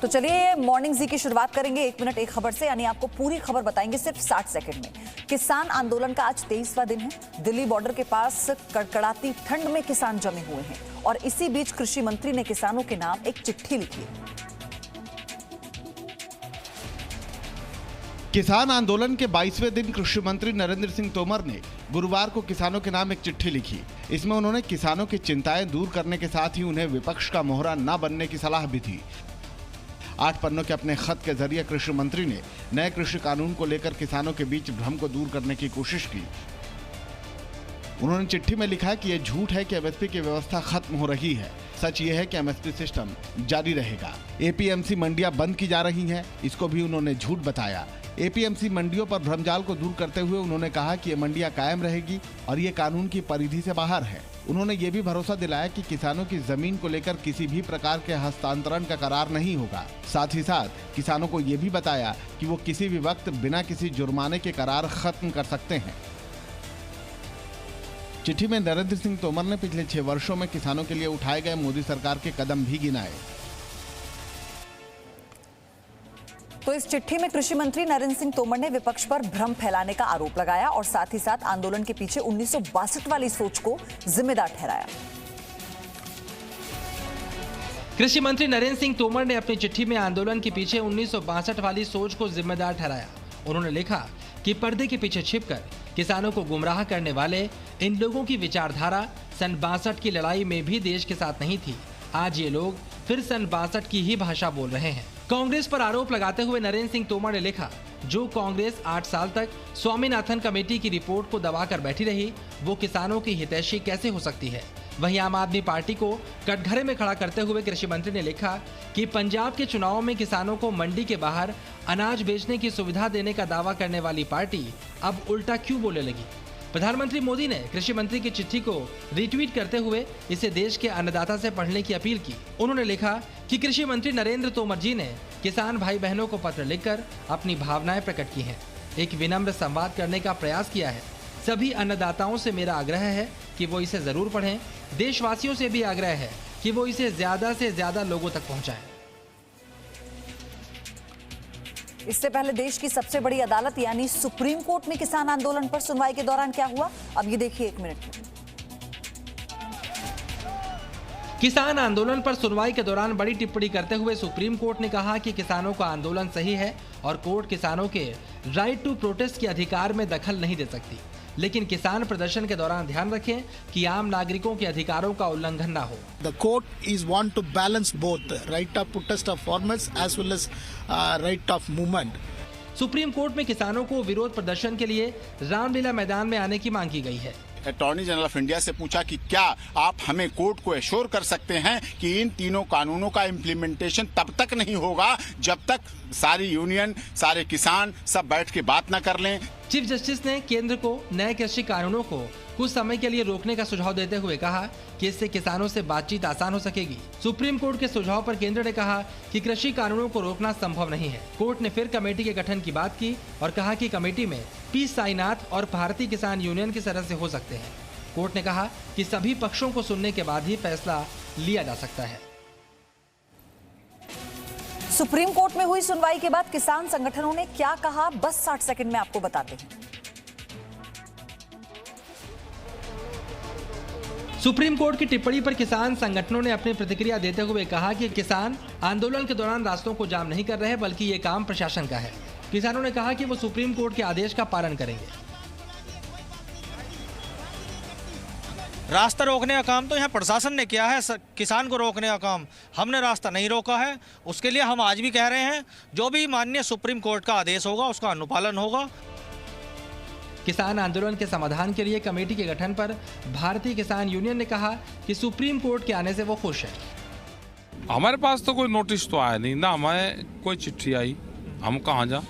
तो चलिए मॉर्निंग जी की शुरुआत करेंगे 1 मिनट 1 खबर से, यानी आपको पूरी खबर बताएंगे सिर्फ 60 सेकंड में। किसान आंदोलन का आज 23वां दिन है। दिल्ली बॉर्डर के पास कड़कड़ाती ठंड में किसान जमे हुए हैं और इसी बीच कृषि मंत्री ने किसानों के नाम एक चिट्ठी लिखी है। किसान आंदोलन के 22वें दिन कृषि मंत्री नरेंद्र सिंह तोमर ने गुरुवार को किसानों के नाम एक चिट्ठी लिखी। इसमें उन्होंने किसानों की चिंताएं दूर करने के साथ ही उन्हें विपक्ष का मोहरा न बनने की सलाह भी दी। 8 पन्नों के अपने खत के जरिए कृषि मंत्री ने नए कृषि कानून को लेकर किसानों के बीच भ्रम को दूर करने की कोशिश की। उन्होंने चिट्ठी में लिखा कि यह झूठ है कि एमएसपी की व्यवस्था खत्म हो रही है। सच ये है कि एमएसपी सिस्टम जारी रहेगा। एपीएमसी मंडियां बंद की जा रही हैं, इसको भी उन्होंने झूठ बताया। एपीएमसी मंडियों पर भ्रमजाल को दूर करते हुए उन्होंने कहा कि ये मंडियां कायम रहेगी और ये कानून की परिधि से बाहर है। उन्होंने ये भी भरोसा दिलाया कि किसानों की जमीन को लेकर किसी भी प्रकार के हस्तांतरण का करार नहीं होगा। साथ ही साथ किसानों को ये भी बताया कि वो किसी भी वक्त बिना किसी जुर्माने के करार खत्म कर सकते हैं। चिट्ठी में नरेंद्र सिंह तोमर ने पिछले 6 वर्षों में किसानों के लिए उठाए गए मोदी सरकार के कदम भी गिनाए। तो इस चिट्ठी में कृषि मंत्री नरेंद्र सिंह तोमर ने विपक्ष पर भ्रम फैलाने का आरोप लगाया और साथ ही साथ आंदोलन के पीछे 1962 वाली सोच को जिम्मेदार ठहराया। कृषि मंत्री नरेंद्र सिंह तोमर ने अपनी चिट्ठी में आंदोलन के पीछे 1962 वाली सोच को जिम्मेदार ठहराया। उन्होंने लिखा कि पर्दे के पीछे छिपकर किसानों को गुमराह करने वाले इन लोगों की विचारधारा सन 62 की लड़ाई में भी देश के साथ नहीं थी। आज ये लोग फिर सन 62 की ही भाषा बोल रहे हैं। कांग्रेस पर आरोप लगाते हुए नरेंद्र सिंह तोमर ने लिखा, जो कांग्रेस 8 साल तक स्वामीनाथन कमेटी की रिपोर्ट को दबाकर बैठी रही, वो किसानों की हितैषी कैसे हो सकती है। वहीं आम आदमी पार्टी को कटघरे में खड़ा करते हुए कृषि मंत्री ने लिखा कि पंजाब के चुनाव में किसानों को मंडी के बाहर अनाज बेचने की सुविधा देने का दावा करने वाली पार्टी अब उल्टा क्यों बोलने लगी। प्रधानमंत्री मोदी ने कृषि मंत्री की चिट्ठी को रिट्वीट करते हुए इसे देश के अन्नदाता से पढ़ने की अपील की। उन्होंने लिखा कि कृषि मंत्री नरेंद्र तोमर जी ने किसान भाई बहनों को पत्र लिखकर अपनी भावनाएं प्रकट की हैं, एक विनम्र संवाद करने का प्रयास किया है। सभी अन्नदाताओं से मेरा आग्रह है कि वो इसे जरूर पढ़ें। देशवासियों से भी आग्रह है कि वो इसे ज्यादा से ज्यादा लोगों तक पहुंचाएं। इससे पहले देश की सबसे बड़ी अदालत यानी सुप्रीम कोर्ट में किसान आंदोलन पर सुनवाई के दौरान क्या हुआ, अब ये देखिए 1 मिनट में। किसान आंदोलन पर सुनवाई के दौरान बड़ी टिप्पणी करते हुए सुप्रीम कोर्ट ने कहा कि किसानों का आंदोलन सही है और कोर्ट किसानों के राइट टू प्रोटेस्ट के अधिकार में दखल नहीं दे सकती, लेकिन किसान प्रदर्शन के दौरान ध्यान रखें कि आम नागरिकों के अधिकारों का उल्लंघन न हो। The court is want to balance both right of protest of farmers as well as right of movement. Supreme court में किसानों को विरोध प्रदर्शन के लिए रामलीला मैदान में आने की मांग की गई है। अटॉर्नी जनरल ऑफ इंडिया से पूछा कि क्या आप हमें कोर्ट को एश्योर कर सकते हैं कि इन तीनों कानूनों का इम्प्लीमेंटेशन तब तक नहीं होगा जब तक सारी यूनियन, सारे किसान सब बैठ के बात न कर लें। चीफ जस्टिस ने केंद्र को नए कृषि कानूनों को कुछ समय के लिए रोकने का सुझाव देते हुए कहा कि इससे किसानों से बातचीत आसान हो सकेगी। सुप्रीम कोर्ट के सुझाव पर केंद्र ने कहा कि कृषि कानूनों को रोकना संभव नहीं है। कोर्ट ने फिर कमेटी के गठन की बात की और कहा कि कमेटी में पी साईनाथ और भारतीय किसान यूनियन के सदस्य हो सकते हैं। कोर्ट ने कहा कि सभी पक्षों को सुनने के बाद ही फैसला लिया जा सकता है। सुप्रीम कोर्ट में हुई सुनवाई के बाद किसान संगठनों ने क्या कहा, बस 60 सेकंड में आपको बताते हैं। सुप्रीम कोर्ट की टिप्पणी पर किसान संगठनों ने अपनी प्रतिक्रिया देते हुए कहा कि किसान आंदोलन के दौरान रास्तों को जाम नहीं कर रहे, बल्कि ये काम प्रशासन का है। किसानों ने कहा कि वो सुप्रीम कोर्ट के आदेश का पालन करेंगे। रास्ता रोकने का काम तो यहाँ प्रशासन ने किया है, किसान को रोकने का काम हमने रास्ता नहीं रोका है। उसके लिए हम आज भी कह रहे हैं, जो भी माननीय सुप्रीम कोर्ट का आदेश होगा उसका अनुपालन होगा। किसान आंदोलन के समाधान के लिए कमेटी के गठन पर भारतीय किसान यूनियन ने कहा कि सुप्रीम कोर्ट के आने से वो खुश है। हमारे पास तो कोई नोटिस तो आया नहीं, ना हमें कोई चिट्ठी आई, हम कहाँ जा।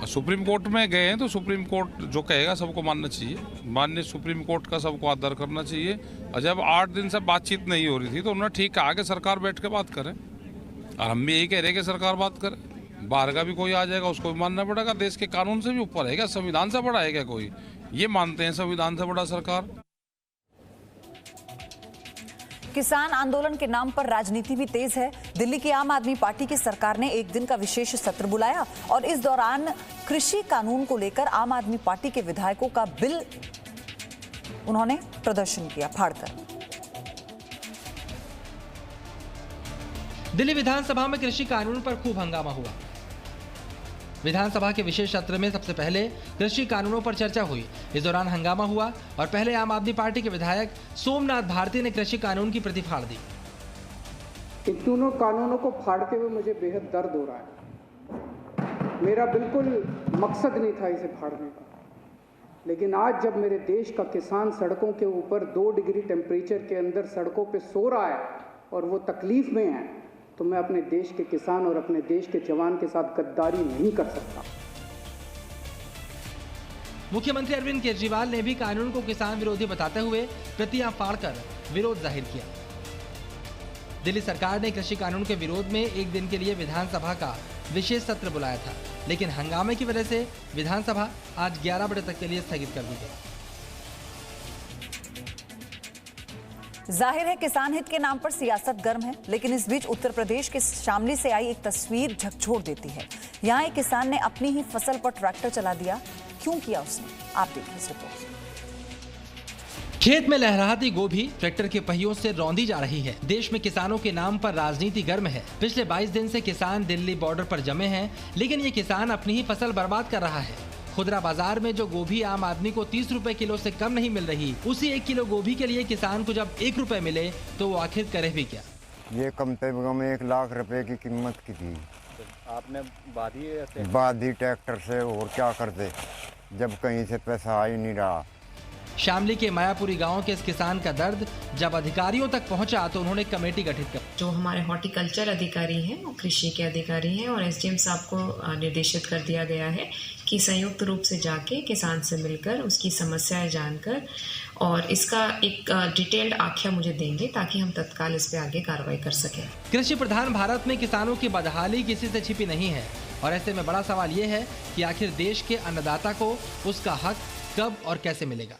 सुप्रीम कोर्ट में गए हैं तो सुप्रीम कोर्ट जो कहेगा सबको मानना चाहिए। माननीय सुप्रीम कोर्ट का सबको आदर करना चाहिए। और जब 8 दिन से बातचीत नहीं हो रही थी तो उन्होंने ठीक कहा कि सरकार बैठ के बात करे, और हम भी यही कह रहे हैं कि सरकार बात करे। बाहर का भी कोई आ जाएगा उसको भी मानना पड़ेगा। देश के कानून से भी ऊपर है क्या, संविधान से बड़ा है क्या कोई? ये मानते हैं संविधान से बड़ा सरकार। किसान आंदोलन के नाम पर राजनीति भी तेज है। दिल्ली की आम आदमी पार्टी की सरकार ने एक दिन का विशेष सत्र बुलाया और इस दौरान कृषि कानून को लेकर आम आदमी पार्टी के विधायकों का बिल उन्होंने प्रदर्शन किया फाड़कर। दिल्ली विधानसभा में कृषि कानून पर खूब हंगामा हुआ। विधानसभा के विशेष सत्र में सबसे पहले कृषि कानूनों पर चर्चा हुई। इस दौरान हंगामा हुआ और पहले आम आदमी पार्टी के विधायक सोमनाथ भारती ने कृषि कानून की प्रति फाड़ दी। इन दोनों कानूनों को फाड़ते हुए मुझे बेहद दर्द हो रहा है। मेरा बिल्कुल मकसद नहीं था इसे फाड़ने का, लेकिन आज जब मेरे देश का किसान सड़कों के ऊपर 2 डिग्री टेम्परेचर के अंदर सड़कों पे सो रहा है और वो तकलीफ में है, तो मैं अपने देश के किसान और अपने देश के जवान के साथ गद्दारी नहीं कर सकता। मुख्यमंत्री अरविंद केजरीवाल ने भी कानून को किसान विरोधी बताते हुए प्रतियां फाड़कर विरोध जाहिर किया। दिल्ली सरकार ने कृषि कानून के विरोध में एक दिन के लिए विधानसभा का विशेष सत्र बुलाया था, लेकिन हंगामे की वजह से विधानसभा आज 11 बजे तक के लिए स्थगित कर दी गई। जाहिर है किसान हित के नाम पर सियासत गर्म है, लेकिन इस बीच उत्तर प्रदेश के शामली से आई एक तस्वीर झकझोर देती है। यहाँ एक किसान ने अपनी ही फसल पर ट्रैक्टर चला दिया। क्यों किया उसने, आप देखिए इस रिपोर्ट। खेत में लहराती गोभी ट्रैक्टर के पहियों से रौंदी जा रही है। देश में किसानों के नाम पर राजनीति गर्म है। पिछले 22 दिन से किसान दिल्ली बॉर्डर पर जमे हैं, लेकिन ये किसान अपनी ही फसल बर्बाद कर रहा है। खुदरा बाजार में जो गोभी आम आदमी को 30 रुपए किलो से कम नहीं मिल रही, उसी 1 किलो गोभी के लिए किसान को जब 1 रुपए मिले तो वो आखिर करे भी क्या। ये कम से कम 1 लाख रुपए की कीमत की थी। तो आपने बाधी ट्रैक्टर से, और क्या करते जब कहीं से पैसा आ ही नहीं रहा। शामली के मायापुरी गांव के इस किसान का दर्द जब अधिकारियों तक पहुंचा तो उन्होंने कमेटी गठित कर। जो हमारे हॉर्टिकल्चर अधिकारी हैं, वो कृषि के अधिकारी हैं, और एसडीएम साहब को निर्देशित कर दिया गया है कि संयुक्त रूप से जाके किसान से मिलकर उसकी समस्याएं जानकर और इसका एक डिटेल्ड आख्या मुझे देंगे, ताकि हम तत्काल इस पे आगे कार्रवाई कर सकें। कृषि प्रधान भारत में किसानों की बदहाली किसी से छिपी नहीं है, और ऐसे में बड़ा सवाल ये है कि आखिर देश के अन्नदाता को उसका हक कब और कैसे मिलेगा।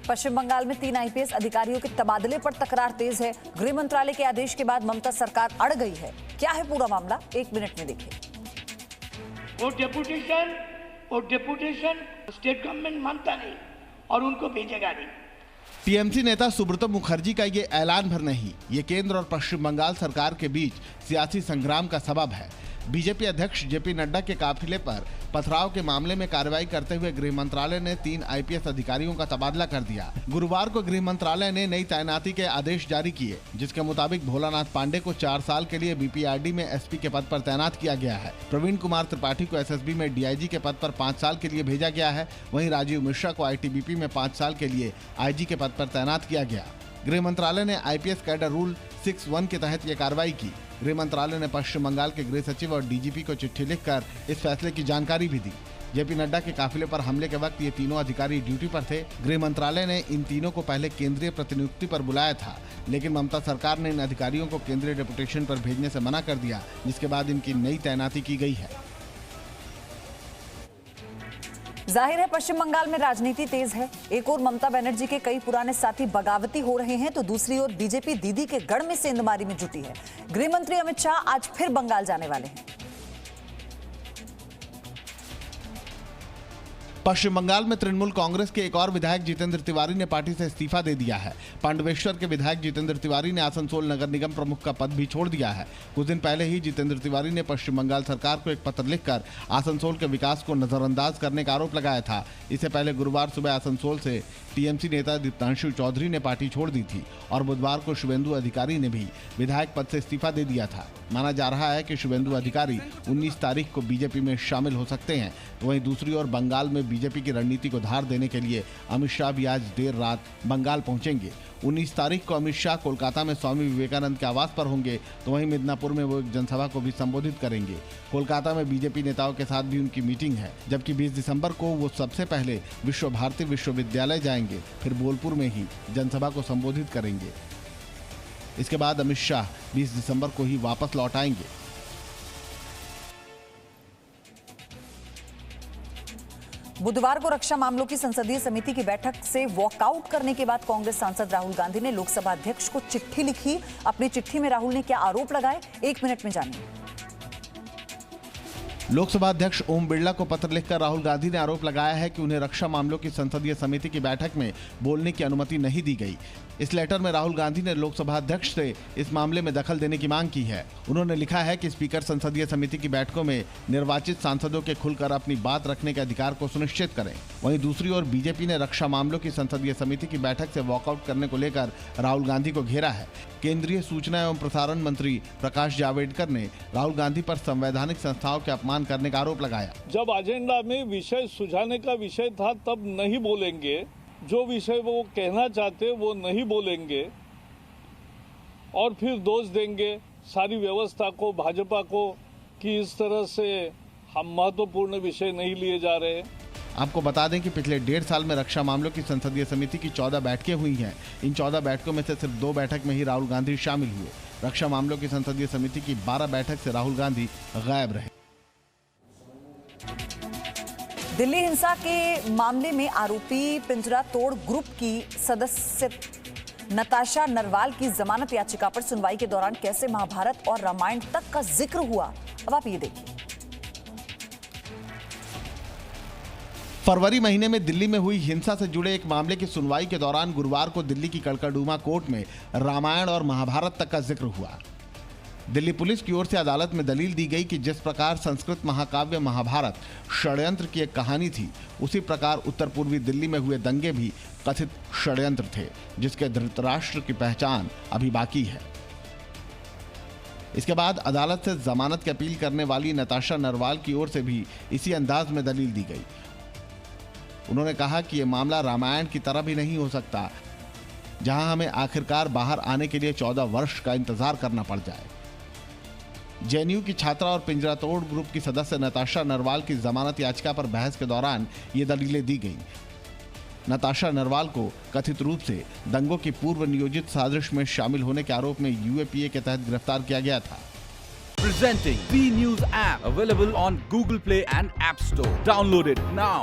पश्चिम बंगाल में 3 आईपीएस अधिकारियों के तबादले पर तकरार तेज है। गृह मंत्रालय के आदेश के बाद ममता सरकार अड़ गई है। क्या है पूरा मामला, 1 मिनट में देखिए। वो डेपुटेशन स्टेट गवर्नमेंट मानता नहीं और उनको भेजेगा नहीं। टीएमसी नेता सुब्रतो मुखर्जी का ये ऐलान भर नहीं, ये केंद्र और पश्चिम बंगाल सरकार के बीच सियासी संग्राम का सबब है। बीजेपी अध्यक्ष जेपी नड्डा के काफिले पर पथराव के मामले में कार्रवाई करते हुए गृह मंत्रालय ने 3 आईपीएस अधिकारियों का तबादला कर दिया। गुरुवार को गृह मंत्रालय ने नई तैनाती के आदेश जारी किए, जिसके मुताबिक भोलानाथ पांडे को 4 साल के लिए बीपीआरडी में एसपी के पद पर तैनात किया गया है। प्रवीण कुमार त्रिपाठी को एसएसबी में डीआईजी के पद पर 5 साल के लिए भेजा गया है। वहीं राजीव मिश्रा को आईटीबीपी में 5 साल के लिए आईजी के पद पर तैनात किया गया। गृह मंत्रालय ने आईपीएस कैडर रूल 6(1) के तहत यह कार्रवाई की। गृह मंत्रालय ने पश्चिम बंगाल के गृह सचिव और डीजीपी को चिट्ठी लिखकर इस फैसले की जानकारी भी दी। जेपी नड्डा के काफिले पर हमले के वक्त ये तीनों अधिकारी ड्यूटी पर थे। गृह मंत्रालय ने इन तीनों को पहले केंद्रीय प्रतिनियुक्ति पर बुलाया था, लेकिन ममता सरकार ने इन अधिकारियों को केंद्रीय डेपुटेशन पर भेजने से मना कर दिया, जिसके बाद इनकी नई तैनाती की गई है। जाहिर है पश्चिम बंगाल में राजनीति तेज है। एक ओर ममता बनर्जी के कई पुराने साथी बगावती हो रहे हैं, तो दूसरी ओर बीजेपी दीदी के गढ़ में सेंधमारी में जुटी है। गृह मंत्री अमित शाह आज फिर बंगाल जाने वाले हैं। पश्चिम बंगाल में तृणमूल कांग्रेस के एक और विधायक जितेंद्र तिवारी ने पार्टी से इस्तीफा दे दिया है। पांडवेश्वर के विधायक जितेंद्र तिवारी ने आसनसोल नगर निगम प्रमुख का पद भी छोड़ दिया है। कुछ दिन पहले ही जितेंद्र तिवारी ने पश्चिम बंगाल सरकार को एक पत्र लिखकर आसनसोल के विकास को नजरअंदाज करने का आरोप लगाया था। इससे पहले गुरुवार सुबह आसनसोल से टीएमसी नेता दीप्तांशु चौधरी ने पार्टी छोड़ दी थी और बुधवार को शुभेंदु अधिकारी ने भी विधायक पद से इस्तीफा दे दिया था। माना जा रहा है कि शुभेंदु अधिकारी 19 तारीख को बीजेपी में शामिल हो सकते हैं। तो वहीं दूसरी ओर बंगाल में बीजेपी की रणनीति को धार देने के लिए अमित शाह भी आज देर रात बंगाल पहुंचेंगे। 19 तारीख को अमित शाह कोलकाता में स्वामी विवेकानंद के आवास पर होंगे, तो वहीं मिदनापुर में वो एक जनसभा को भी संबोधित करेंगे। कोलकाता में बीजेपी नेताओं के साथ भी उनकी मीटिंग है, जबकि 20 दिसंबर को वो सबसे पहले विश्व भारती विश्वविद्यालय जाएंगे, फिर बोलपुर में ही जनसभा को संबोधित करेंगे। इसके बाद अमित शाह 20 दिसंबर को ही वापस लौट आएंगे। बुधवार को रक्षा मामलों की संसदीय समिति की बैठक से वॉकआउट करने के बाद कांग्रेस सांसद राहुल गांधी ने लोकसभा अध्यक्ष को चिट्ठी लिखी। अपनी चिट्ठी में राहुल ने क्या आरोप लगाए, 1 मिनट में जानिए। लोकसभा अध्यक्ष ओम बिरला को पत्र लिखकर राहुल गांधी ने आरोप लगाया है कि उन्हें रक्षा मामलों की संसदीय समिति की बैठक में बोलने की अनुमति नहीं दी गई। इस लेटर में राहुल गांधी ने लोकसभा अध्यक्ष से इस मामले में दखल देने की मांग की है। उन्होंने लिखा है कि स्पीकर संसदीय समिति की बैठकों में निर्वाचित सांसदों के खुलकर अपनी बात रखने के अधिकार को सुनिश्चित करें। वहीं दूसरी ओर बीजेपी ने रक्षा मामलों की संसदीय समिति की बैठक से वॉकआउट करने को लेकर राहुल गांधी को घेरा है। केंद्रीय सूचना एवं प्रसारण मंत्री प्रकाश जावड़ेकर ने राहुल गांधी पर संवैधानिक संस्थाओं के अपमान करने का आरोप लगाया। जब एजेंडा में विषय सुझाने का विषय था तब नहीं बोलेंगे, जो विषय वो कहना चाहते वो नहीं बोलेंगे और फिर दोष देंगे सारी व्यवस्था को, भाजपा को, कि इस तरह से हम महत्वपूर्ण विषय नहीं लिए जा रहे। आपको बता दें कि पिछले 1.5 साल में रक्षा मामलों की संसदीय समिति की 14 बैठकें हुई हैं। इन 14 बैठकों में से सिर्फ 2 बैठक में ही राहुल गांधी शामिल हुए। रक्षा मामलों की संसदीय समिति की 12 बैठक से राहुल गांधी गायब रहे। दिल्ली हिंसा के मामले में आरोपी पिंजरा तोड़ ग्रुप की सदस्य नताशा नरवाल की जमानत याचिका पर सुनवाई के दौरान कैसे महाभारत और रामायण तक का जिक्र हुआ, अब आप ये देखिए। फरवरी महीने में दिल्ली में हुई हिंसा से जुड़े एक मामले की सुनवाई के दौरान गुरुवार को दिल्ली की कड़कड़डूमा कोर्ट में रामायण और महाभारत तक का जिक्र हुआ। दिल्ली पुलिस की ओर से अदालत में दलील दी गई कि जिस प्रकार संस्कृत महाकाव्य महाभारत षड्यंत्र की एक कहानी थी, उसी प्रकार उत्तर पूर्वी दिल्ली में हुए दंगे भी कथित षड्यंत्र थे, जिसके धृतराष्ट्र की पहचान अभी बाकी है। इसके बाद अदालत से जमानत की अपील करने वाली नताशा नरवाल की ओर से भी इसी अंदाज में दलील दी गई। उन्होंने कहा कि यह मामला रामायण की तरह भी नहीं हो सकता, जहां हमें आखिरकार बाहर आने के लिए 14 वर्ष का इंतजार करना पड़ जाए। जेएनयू की छात्रा और पिंजरा तोड़ ग्रुप की सदस्य नताशा नरवाल की जमानत याचिका पर बहस के दौरान ये दलीलें दी गईं। नताशा नरवाल को कथित रूप से दंगों की पूर्व नियोजित साजिश में शामिल होने के आरोप में यूएपीए के तहत गिरफ्तार किया गया था। Presenting B News app available on Google Play and App Store. Download it now.